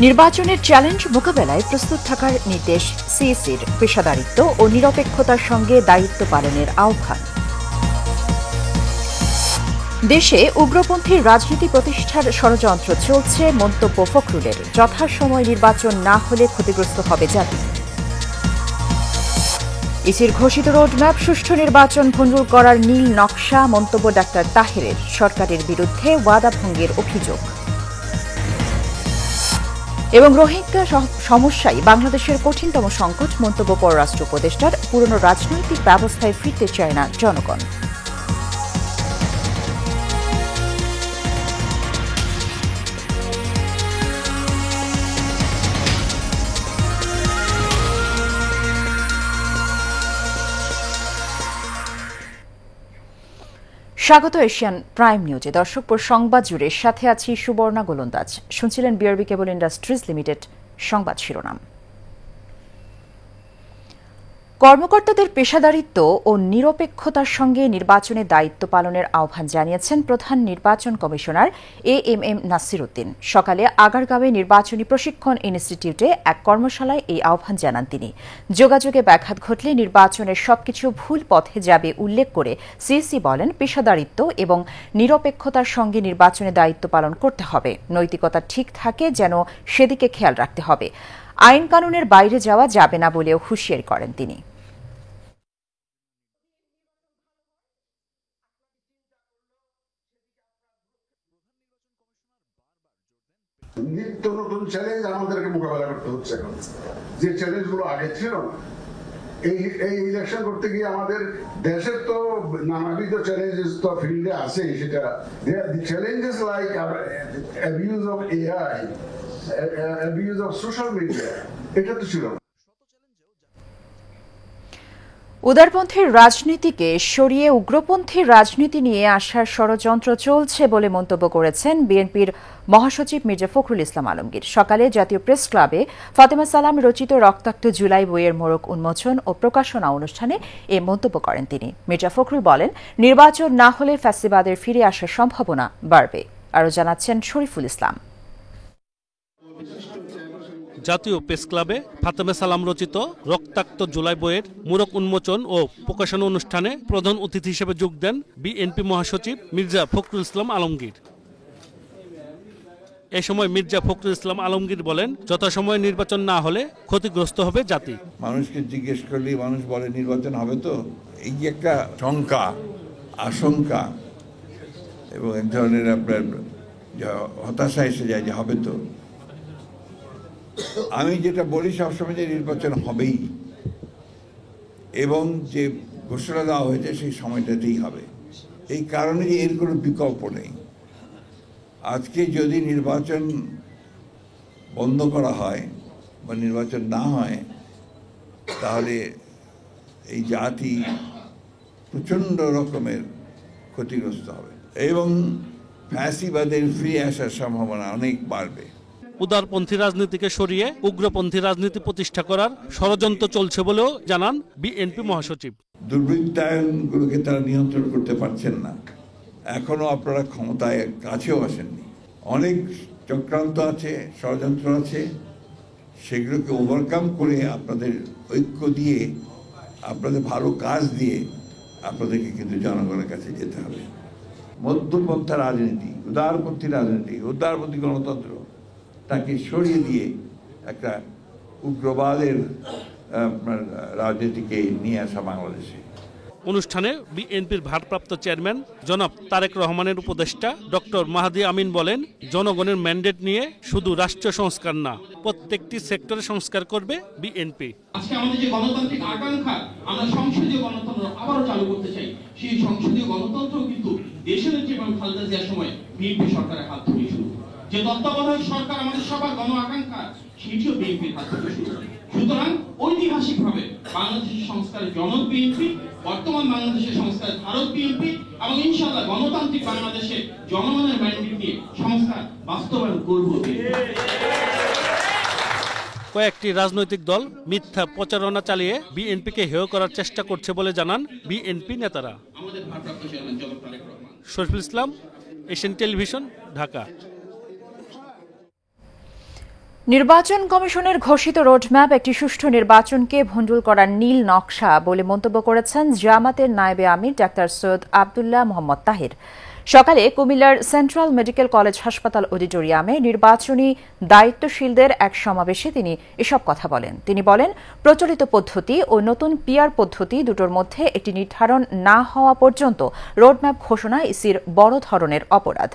নির্বাচনের চ্যালেঞ্জ মোকাবেলায় প্রস্তুত থাকার নির্দেশ সিইসির, পেশাদারিত্ব ও নিরপেক্ষতার সঙ্গে দায়িত্ব পালনের আহ্বান। দেশে উগ্রপন্থী রাজনীতি প্রতিষ্ঠার ষড়যন্ত্র চলছে, মন্তব্য ফখরুলের। যথাসময়ে নির্বাচন না হলে ক্ষতিগ্রস্ত হবে জাতি। ইসির ঘোষিত রোডম্যাপ, সুষ্ঠু নির্বাচন ভঙ্গুর করার নীল নকশা, মন্তব্য ডাক্তার তাহেরের। সরকারের বিরুদ্ধে ওয়াদা ভঙ্গের অভিযোগ। এবং রোহিঙ্গা সমস্যায় বাংলাদেশের কঠিনতম সংকট, মন্তব্য পররাষ্ট্র উপদেষ্টার। পুরনো রাজনৈতিক ব্যবস্থায় ফিরতে চায় না জনগণ। স্বাগত এশিয়ান প্রাইম নিউজে। দর্শক, সংবাদ জুড়ে সাথে আছি সুবর্ণা গোলন্দাজ। শুনছিলেন বিআরবি কেবল ইন্ডাস্ট্রিজ লিমিটেড সংবাদ শিরোনাম। কর্মকর্তাদের পেশাদারিত্ব ও নিরপেক্ষতার সঙ্গে নির্বাচনে দায়িত্ব পালনের আহ্বান জানিয়েছেন প্রধান নির্বাচন কমিশনার এএমএম নাসির উদ্দিন। সকালে আগারগাঁওয়ে নির্বাচনী প্রশিক্ষণ ইনস্টিটিউটে এক কর্মশালায় এই আহ্বান জানান তিনি। যোগাযোগে ব্যাঘাত ঘটলে নির্বাচনের সবকিছু ভুল পথে যাবে উল্লেখ করে সিইসি বলেন, পেশাদারিত্ব এবং নিরপেক্ষতার সঙ্গে নির্বাচনে দায়িত্ব পালন করতে হবে। নৈতিকতা ঠিক থাকে যেন সেদিকে খেয়াল রাখতে হবে। আইন কানুনের বাইরে যাওয়া যাবে না বলেও হুঁশিয়ারি করেন তিনি। নিত্য নতুন চ্যালেঞ্জ আমাদেরকে মোকাবেলা করতে হচ্ছে এখন, যে চ্যালেঞ্জ গুলো আগে ছিল না। এই ইলেকশন করতে গিয়ে আমাদের দেশের তো নানাবিধ চ্যালেঞ্জেস তো ফিল্ডে আছে। সেটা challenges like abuse of AI, abuse of social media, এটা তো ছিল না। উদারপন্থীর রাজনীতিকে সরিয়ে উগ্রপন্থীর রাজনীতি নিয়ে আসার ষড়যন্ত্র চলছে বলে মন্তব্য করেছেন বিএনপির মহাসচিব মির্জা ফখরুল ইসলাম আলমগীর। সকালে জাতীয় প্রেস ক্লাবে ফাতেমা সালাম রচিত রক্তাক্ত জুলাই বইয়ের মোড়ক উন্মোচন ও প্রকাশনা অনুষ্ঠানে এ মন্তব্য করেন তিনি। মির্জা ফখরুল বলেন, নির্বাচন না হলে ফ্যাসিবাদের ফিরে আসার সম্ভাবনা বাড়বে। আরও জানাচ্ছেন শরীফুল ইসলাম। জাতীয় প্রেস ক্লাবে ফাতেমা সালাম রচিত রক্তাক্ত জুলাই বইয়ের মোড়ক উন্মোচন ও প্রকাশনা অনুষ্ঠানে প্রধান অতিথি হিসেবে যোগ দেন বিএনপি মহাসচিব মির্জা ফখরুল ইসলাম আলমগীর। এ সময় মির্জা ফখরুল ইসলাম আলমগীর বলেন, যথাসময়ে নির্বাচন না হলে ক্ষতিগ্রস্ত হবে জাতি। মানুষকে জিজ্ঞেস করলে মানুষ বলে নির্বাচন হবে তো। এই যে একটা শঙ্কা, আশঙ্কা এবং এক ধরনের আপনার হতাশা এসে যায় যে হবে তো। আমি যেটা বলি সবসময় যে নির্বাচন হবেই, এবং যে ঘোষণা দেওয়া হয়েছে সেই সময়টাতেই হবে। এই কারণে যে এর কোনো বিকল্প নেই। আজকে যদি নির্বাচন বন্ধ করা হয় বা নির্বাচন না হয়, তাহলে এই জাতি প্রচণ্ড রকমের ক্ষতিগ্রস্ত হবে এবং ফ্যাসিবাদের ফিরে আসার সম্ভাবনা অনেক বাড়বে। উদারপন্থী রাজনীতিকে সরিয়ে উগ্রপন্থী রাজনীতি প্রতিষ্ঠা করার ষড়যন্ত্র চলছে বলেও জানান বিএনপি মহাসচিব। দুর্বৃত্তায়নগুলোকে তারা নিয়ন্ত্রণ করতে পারছেন না। এখনো আপনারা ক্ষমতায় কাছেও আসেননি। অনেক চক্রান্ত আছে, ষড়যন্ত্র আছে। সেগুলোকে ওভারকাম করে আপনাদের ঐক্য দিয়ে, আপনাদের ভালো কাজ দিয়ে আপনাদেরকে কিন্তু জনগণের কাছে যেতে হবে। মধ্যপন্থা রাজনীতি, উদারপন্থী রাজনীতি, উদারপন্থী গণতন্ত্র তাকে সরিয়ে দিয়ে একটা উগ্রবাদের রাজনীতিকে নিয়ে আসা বাংলাদেশে। অনুষ্ঠানে বিএনপির ভারপ্রাপ্ত চেয়ারম্যান জনাব তারেক রহমানের উপদেষ্টা ডক্টর মাহাদি আমিন বলেন, জনগণের ম্যান্ডেট নিয়ে শুধু রাষ্ট্রীয় সংস্কার না, প্রত্যেকটি সেক্টরে সংস্কার করবে বিএনপি। আজকে আমাদের যে গণতান্ত্রিক আকাঙ্ক্ষা, আমরা সংসদীয় গণতন্ত্র আবারও চালু করতে চাই। সেই সংসদীয় গণতন্ত্র কিন্তু দেশের নেত্রী খালেদা জিয়ার সময় বিএনপি সরকারের হাত ধরে শুরু। যে তত্ত্বাবধায়ক সরকার আমাদের সবার গণ আকাঙ্ক্ষা, সেটিও বিএনপির হাত ধরে শুরু। সুতরাং ঐতিহাসিকভাবে বাংলাদেশের সংস্কারের জনক বিএনপি, বর্তমান বাংলাদেশের সংস্কারের ধারক বিএনপি, এবং ইনশাআল্লাহ গণতান্ত্রিক বাংলাদেশে জনগণের ম্যান্ডেট নিয়ে সংস্কার বাস্তবায়ন করব। কয়েকটি রাজনৈতিক দল মিথ্যা প্রচারণা চালিয়ে বিএনপিকে হেয় করার চেষ্টা করছে বলে জানান বিএনপি নেতারা। Shariful Islam, Asian television, Dhaka. নির্বাচন কমিশনের ঘোষিত রোডম্যাপ একটি সুষ্ঠু নির্বাচনকে ভণ্ডুল করার নীল নকশা বলে মন্তব্য করেছেন জামাতের নায়েবে আমির ডাক্তার সৈয়দ আব্দুল্লাহ মোহাম্মদ তাহির। সকালে কুমিল্লার সেন্ট্রাল মেডিকেল কলেজ হাসপাতাল অডিটোরিয়ামে নির্বাচনী দায়িত্বশীলদের এক সমাবেশে তিনি এসব কথা বলেন। তিনি বলেন, প্রচলিত পদ্ধতি ও নতুন পিআর পদ্ধতি দুটোর মধ্যে একটি নির্ধারণ না হওয়া পর্যন্ত রোডম্যাপ ঘোষণা ইসির বড় ধরনের অপরাধ।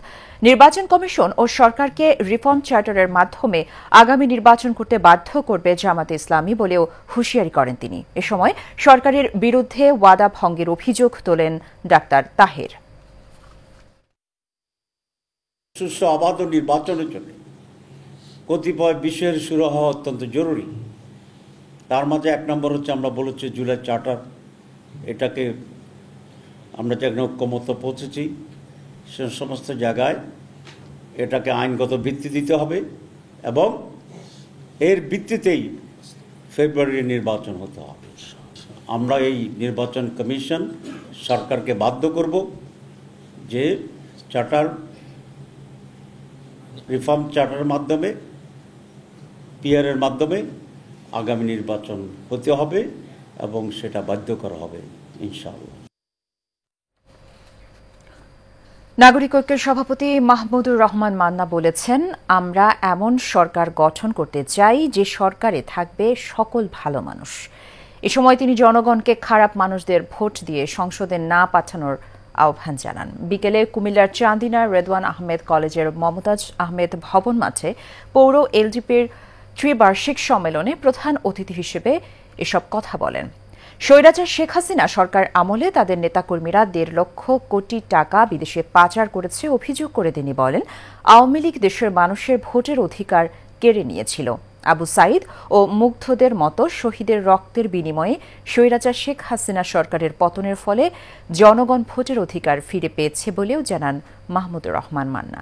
নির্বাচন কমিশন ও সরকারকে রিফর্ম চার্টারের মাধ্যমে আগামী নির্বাচন করতে বাধ্য করবে জামাতে ইসলামী বলেও হুঁশিয়ারি করেন তিনি। এ সময় সরকারের বিরুদ্ধে ওয়াদা ভঙ্গের অভিযোগ তোলেন ডাক্তার তাহের। সুষ্ঠু অবাধ নির্বাচনের জন্য কতিপয় বিষয়ের শুরু হওয়া অত্যন্ত জরুরি। তার মাঝে এক নম্বর হচ্ছে, আমরা বলেছি জুলাই চার্টার, এটাকে আমরা যেখানে ঐক্যমত পৌঁছেছি সে সমস্ত জায়গায় এটাকে আইনগত ভিত্তি দিতে হবে এবং এর ভিত্তিতেই ফেব্রুয়ারির নির্বাচন হতে হবে। আমরা এই নির্বাচন কমিশন সরকারকে বাধ্য করব যে চার্টার রিফর্ম চার্টারের মাধ্যমে, পিআরের মাধ্যমে আগামী নির্বাচন হতে হবে এবং সেটা বাধ্য করা হবে ইনশাআল্লাহ। নাগরিক ঐক্যের সভাপতি মাহমুদুর রহমান মান্না বলেছেন, আমরা এমন সরকার গঠন করতে চাই যে সরকারে থাকবে সকল ভালো মানুষ। এ সময় তিনি জনগণকে খারাপ মানুষদের ভোট দিয়ে সংসদে না পাঠানোর আহ্বান জানান। বিকেলে কুমিল্লার চান্দিনার রেদওয়ান আহমেদ কলেজের মমতাজ আহমেদ ভবন মাঠে পৌর এলডিপির ত্রিবার্ষিক সম্মেলনে প্রধান অতিথি হিসেবে এসব কথা বলেন। স্বৈরাচার শেখ হাসিনা সরকার আমলে তাদের নেতাকর্মীরা 1.5 লক্ষ কোটি টাকা বিদেশে পাচার করেছে অভিযোগ করে তিনি বলেন, আওয়ামী লীগ দেশের মানুষের ভোটের অধিকার কেড়ে নিয়েছিল। আবু সাইদ ও মুগ্ধদের মতো শহীদের রক্তের বিনিময়ে স্বৈরাচার শেখ হাসিনা সরকারের পতনের ফলে জনগণ ভোটের অধিকার ফিরে পেয়েছে বলেও জানান মাহমুদুর রহমান মান্না।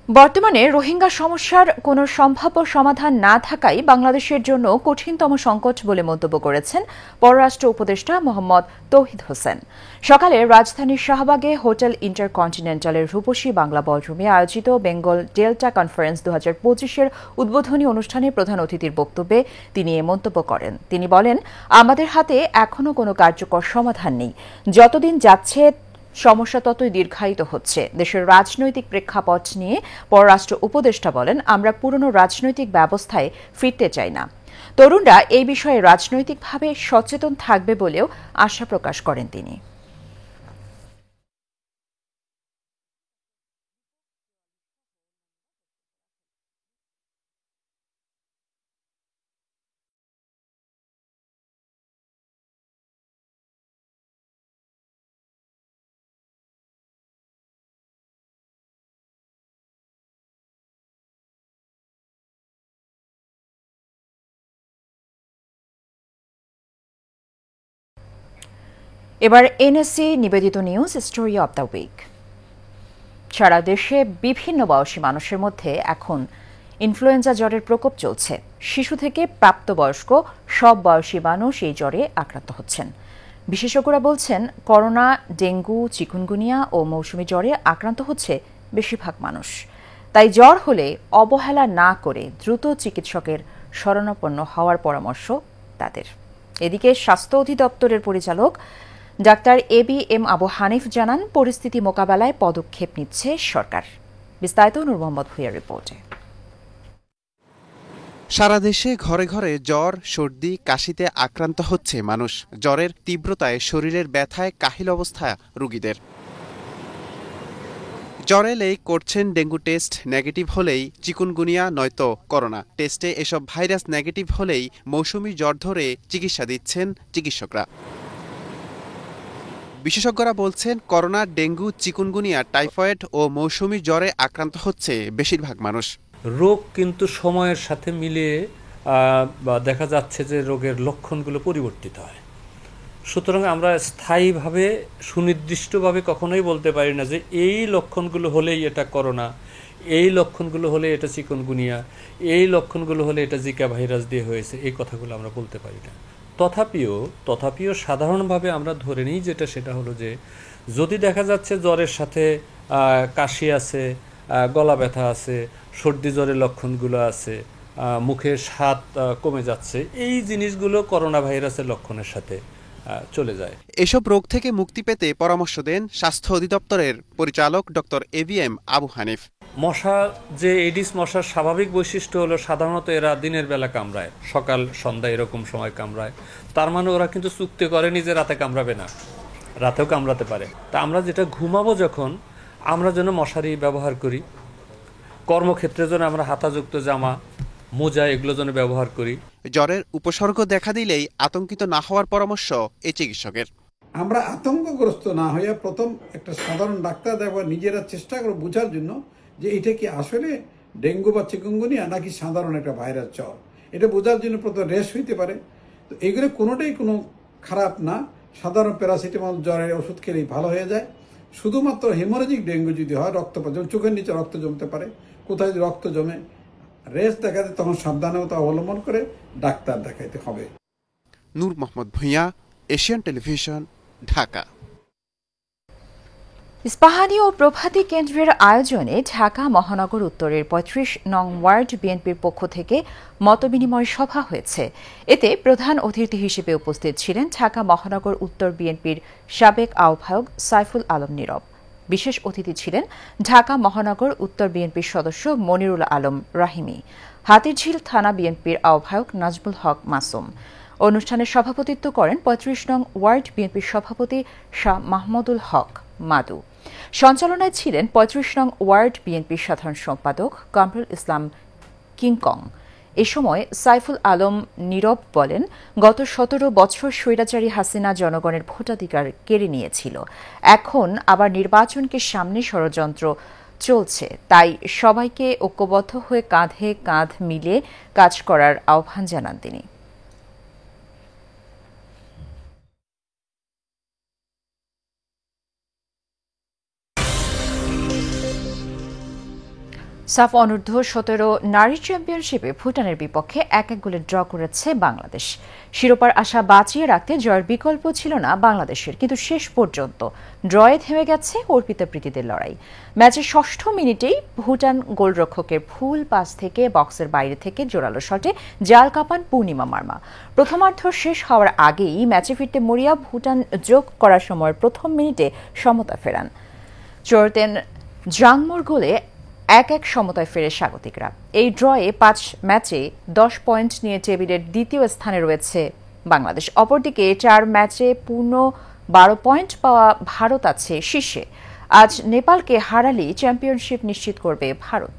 বর্তমানে রোহিঙ্গা সমস্যার কোনো সম্ভাব্য সমাধান না থাকাই বাংলাদেশের জন্য কঠিনতম সংকট বলে মন্তব্য করেছেন পররাষ্ট্র উপদেষ্টা মোহাম্মদ তৌহিদ হোসেন। সকালে রাজধানীর শাহবাগে হোটেল ইন্টারকন্টিনেন্টালের রূপসী বাংলা বলরুমে আয়োজিত বেঙ্গল ডেল্টা কনফারেন্স 2025-এর উদ্বোধনী অনুষ্ঠানে প্রধান অতিথির বক্তব্যে তিনি এ মন্তব্য করেন। তিনি বলেন, আমাদের হাতে এখনো কোনো কার্যকর সমাধান নেই। যতদিন যাচ্ছে সমস্যা ততই দীর্ঘায়িত হচ্ছে। দেশের রাজনৈতিক প্রেক্ষাপট নিয়ে পররাষ্ট্র উপদেষ্টা বলেন, আমরা পুরনো রাজনৈতিক ব্যবস্থায় ফিরতে চাই না। তরুণরা এই বিষয়ে রাজনৈতিকভাবে সচেতন থাকবে বলেও আশা প্রকাশ করেন তিনি। এবার এনএসসি নিবেদিত news story of the week. সারা দেশে বিভিন্ন বয়সী মানুষের মধ্যে এখন ইনফ্লুয়েঞ্জা জ্বরের প্রকোপ চলছে। শিশু থেকে প্রাপ্তবয়স্ক সব বয়সী মানুষ এই জ্বরে আক্রান্ত হচ্ছেন। বিশেষজ্ঞরা বলছেন, করোনা, ডেঙ্গু, চিকুনগুনিয়া ও মৌসুমী জ্বরে আক্রান্ত হচ্ছে বেশিরভাগ মানুষ। তাই জ্বর হলে অবহেলা না করে দ্রুত চিকিৎসকের শরণাপন্ন হওয়ার পরামর্শ তাদের। এদিকে স্বাস্থ্য অধিদপ্তরের পরিচালক ডাক্তার এবিএম আবু হানিফ জানান, পরিস্থিতি মোকাবেলায় পদক্ষেপ নিচ্ছে সরকার। বিস্তারিত নূর মোহাম্মদ ভুঁইয়ার রিপোর্টে। সারা দেশে ঘরে ঘরে জ্বর, সর্দি, কাশিতে আক্রান্ত হচ্ছে মানুষ। জ্বরের তীব্রতায় শরীরের ব্যথায় কাহিল অবস্থা রোগীদের। জ্বর এলেই করছেন ডেঙ্গু টেস্ট, নেগেটিভ হলেই চিকুনগুনিয়া নয়তো করোনা। টেস্টে এসব ভাইরাস নেগেটিভ হলেই মৌসুমী জ্বর ধরে চিকিৎসা দিচ্ছেন চিকিৎসকরা। বিশেষজ্ঞরা বলছেন, করোনা, ডেঙ্গু, চিকুনগুনিয়া, টাইফয়েড ও মৌসুমী জ্বরে আক্রান্ত হচ্ছে বেশিরভাগ মানুষ। রোগ কিন্তু সময়ের সাথে মিলিয়ে দেখা যাচ্ছে যে রোগের লক্ষণগুলো পরিবর্তিত হয়। সুতরাং আমরা স্থায়ীভাবে সুনির্দিষ্টভাবে কখনোই বলতে পারি না যে এই লক্ষণগুলো হলেই এটা করোনা, এই লক্ষণগুলো হলে এটা চিকুনগুনিয়া, এই লক্ষণগুলো হলে এটা জিকা ভাইরাস দিয়ে হয়েছে, এই কথাগুলো আমরা বলতে পারি না। তথাপিও সাধারণভাবে আমরা ধরে নিই সেটা হলো যে যদি দেখা যাচ্ছে জ্বরের সাথে কাশি আছে, গলা ব্যথা আছে, সর্দি জ্বরের লক্ষণগুলো আছে, মুখের স্বাদ কমে যাচ্ছে, এই জিনিসগুলো করোনা ভাইরাসের লক্ষণের সাথে চলে যায়। এসব রোগ থেকে মুক্তি পেতে পরামর্শ দেন স্বাস্থ্য অধিদপ্তরের পরিচালক ডক্টর ABM আবু হানিফ। মশা যে এডিস মশার স্বাভাবিক বৈশিষ্ট্য হলো সাধারণত এরা দিনের বেলা কামড়ায়, সকাল সন্ধ্যা এরকম সময় কামড়ায়। তার মানে ওরা কিন্তু চুক্তি করেনি যে রাতে কামড়াবে না, রাতেও কামড়াতে পারে। তা আমরা যেটা ঘুমাবো যখন, আমরা যেন মশারি ব্যবহার করি, কর্মক্ষেত্রে যেন আমরা হাতাযুক্ত জামা, মোজা এগুলো যেন ব্যবহার করি। জ্বরের উপসর্গ দেখা দিলেই আতঙ্কিত না হওয়ার পরামর্শ এই চিকিৎসকের। আমরা আতঙ্কগ্রস্ত না হইয়া প্রথম একটা সাধারণ ডাক্তার দেখবা নিজেরা চেষ্টা করে বোঝার জন্য যে এটা কি আসলে ডেঙ্গু বা চিকুনগুনিয়া নাকি সাধারণ একটা ভাইরাস জ্বর, এটা বোঝার জন্য প্রথম রেশ হইতে পারে। তো এইগুলো কোনোটাই কোনো খারাপ না, সাধারণ প্যারাসিটামল জ্বরের ওষুধ খেলেই ভালো হয়ে যায়। শুধুমাত্র হেমোরেজিক ডেঙ্গু যদি হয়, রক্তপাত, যেমন চোখের নিচে রক্ত জমতে পারে, কোথায় যদি রক্ত জমে রেশ দেখাতে তখন সাবধানতা অবলম্বন করে ডাক্তার দেখাইতে হবে। নূর মোহাম্মদ ভূঁইয়া, এশিয়ান টেলিভিশন, ঢাকা। ইস্পাহানী ও প্রভাতী কেন্দ্রের আয়োজনে ঢাকা মহানগর উত্তরের ৩৫ নং ওয়ার্ড বিএনপির পক্ষ থেকে মতবিনিময় সভা হয়েছে। এতে প্রধান অতিথি হিসেবে উপস্থিত ছিলেন ঢাকা মহানগর উত্তর বিএনপির সাবেক আহ্বায়ক সাইফুল আলম নীরব। বিশেষ অতিথি ছিলেন ঢাকা মহানগর উত্তর বিএনপির সদস্য মনিরুল আলম রাহিমি, হাতিরঝিল থানা বিএনপির আহ্বায়ক নাজমুল হক মাসুম। অনুষ্ঠানে সভাপতিত্ব করেন ৩৫ নং ওয়ার্ড বিএনপির সভাপতি শাহ মাহমুদুল হক মাদু। সঞ্চালনায় ছিলেন ৩৫ নং ওয়ার্ড বিএনপির সাধারণ সম্পাদক কামরুল ইসলাম কিংকং। এ সময় সাইফুল আলম নীরব বলেন, গত ১৭ বছর স্বৈরাচারী হাসিনা জনগণের ভোটাধিকার কেড়ে নিয়েছিল। এখন আবার নির্বাচনকে সামনে ষড়যন্ত্র চলছে, তাই সবাইকে ঐক্যবদ্ধ হয়ে কাঁধে কাঁধ মিলে কাজ করার আহ্বান জানান তিনি। সাফ অনূর্ধ্ব ১৭ নারী চ্যাম্পিয়নশিপে ভুটানের বিপক্ষে ১-১ গোলে ড্র করেছে বাংলাদেশ। শিরোপার আশা বাঁচিয়ে রাখতে জয়ের বিকল্প ছিল না বাংলাদেশের, কিন্তু শেষ পর্যন্ত ড্রয়ে থেমে গেছে অর্পিতা প্রীতিদের লড়াই। ম্যাচের ৬ষ্ঠ মিনিটেই ভুটান গোলরক্ষকের ভুল পাস থেকে বক্সের বাইরে থেকে জোরালো শটে জাল কাপান পূর্ণিমা মার্মা। প্রথমার্ধ শেষ হওয়ার আগেই ম্যাচে ফিরতে মরিয়া ভুটান যোগ করার সময়ের প্রথম মিনিটে সমতা ফেরান। চোরতেন জাংমোর গোলে ১-১ সমতায় ফেরে স্বাগতিকরা। এই ড্রয়ে ৫ ম্যাচে ১০ পয়েন্ট নিয়ে টেবিলের দ্বিতীয় স্থানে রয়েছে বাংলাদেশ। অপরদিকে ৪ ম্যাচে পূর্ণ ১২ পয়েন্ট পাওয়া ভারত আছে শীর্ষে। আজ নেপালকে হারালেই চ্যাম্পিয়নশিপ নিশ্চিত করবে ভারত।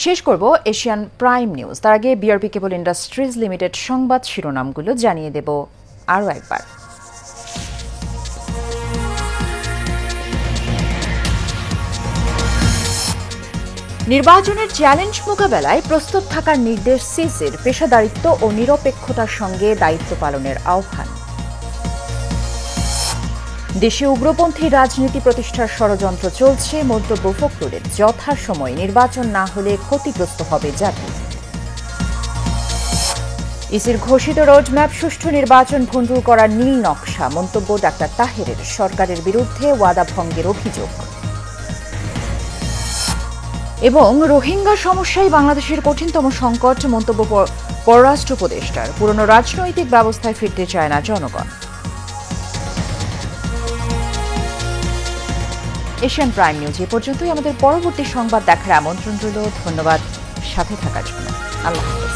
শেষ করব এশিয়ান প্রাইম নিউজ। তার আগে বিআরবি কেবল ইন্ডাস্ট্রিজ লিমিটেড সংবাদ শিরোনামগুলো জানিয়ে দেব আরও একবার। নির্বাচনের চ্যালেঞ্জ মোকাবেলায় প্রস্তুত থাকার নির্দেশ সিসির, পেশাদারিত্ব ও নিরপেক্ষতার সঙ্গে দায়িত্ব পালনের আহ্বান। দেশে উগ্রপন্থী রাজনীতি প্রতিষ্ঠার ষড়যন্ত্র চলছে, মন্তব্য ফখরুলের। যথাসময়ে নির্বাচন না হলে ক্ষতিগ্রস্ত হবে জাতি। ইসির ঘোষিত রোডম্যাপ সুষ্ঠু নির্বাচন ভণ্ডুল করার নীল নকশা, মন্তব্য ডাক্তার তাহেরের। সরকারের বিরুদ্ধে ওয়াদা ভঙ্গের অভিযোগ। এবং রোহিঙ্গা সমস্যাই বাংলাদেশের কঠিনতম সংকট, মন্তব্য পররাষ্ট্র উপদেষ্টার। পুরনো রাজনৈতিক ব্যবস্থায় ফিরতে চায় না জনগণ। এশিয়ান প্রাইম নিউজ এ পর্যন্তই। আমাদের পরবর্তী সংবাদ দেখার আমন্ত্রণ রইল। ধন্যবাদ সাথে থাকার জন্য। আল্লাহ হাফেজ।